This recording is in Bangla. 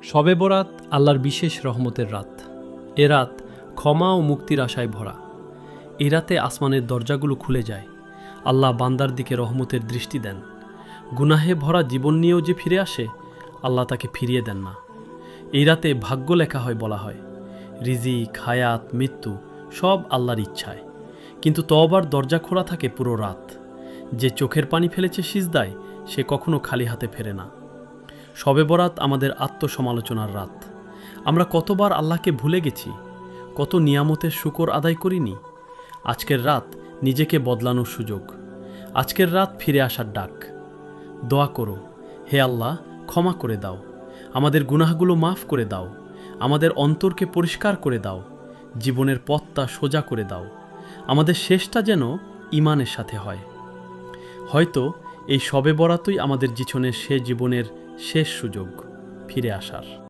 শবে বরাত আল্লাহর বিশেষ রহমতের রাত। এ রাত ক্ষমা ও মুক্তির আশায় ভরা। এই রাতে আসমানের দরজাগুলো খুলে যায়, আল্লাহ বান্দার দিকে রহমতের দৃষ্টি দেন। গুনাহে ভরা জীবন নিয়েও যে ফিরে আসে, আল্লাহ তাকে ফিরিয়ে দেন না। এই রাতে ভাগ্য লেখা হয় বলা হয়। রিজিক, হায়াত, মৃত্যু সব আল্লাহর ইচ্ছায়। কিন্তু তওবার দরজা খোলা থাকে পুরো রাত। যে চোখের পানি ফেলেছে সিজদায়, সে কখনো খালি হাতে ফেরে না। শবে বরাত আমাদের আত্মসমালোচনার রাত। আমরা কতবার আল্লাহকে ভুলে গেছি, কত নিয়ামতের শুকর আদায় করিনি। আজকের রাত নিজেকে বদলানোর সুযোগ। আজকের রাত ফিরে আসার ডাক। দোয়া করো, হে আল্লাহ, ক্ষমা করে দাও, আমাদের গুনাহগুলো মাফ করে দাও, আমাদের অন্তরকে পরিষ্কার করে দাও, জীবনের পথটা সোজা করে দাও। আমাদের শেষটা যেন ঈমানের সাথে হয়। হয়তো এই শবে বরাতই আমাদের জীবনের শেষ জীবনের শেষ সুযোগ ফিরে আসার।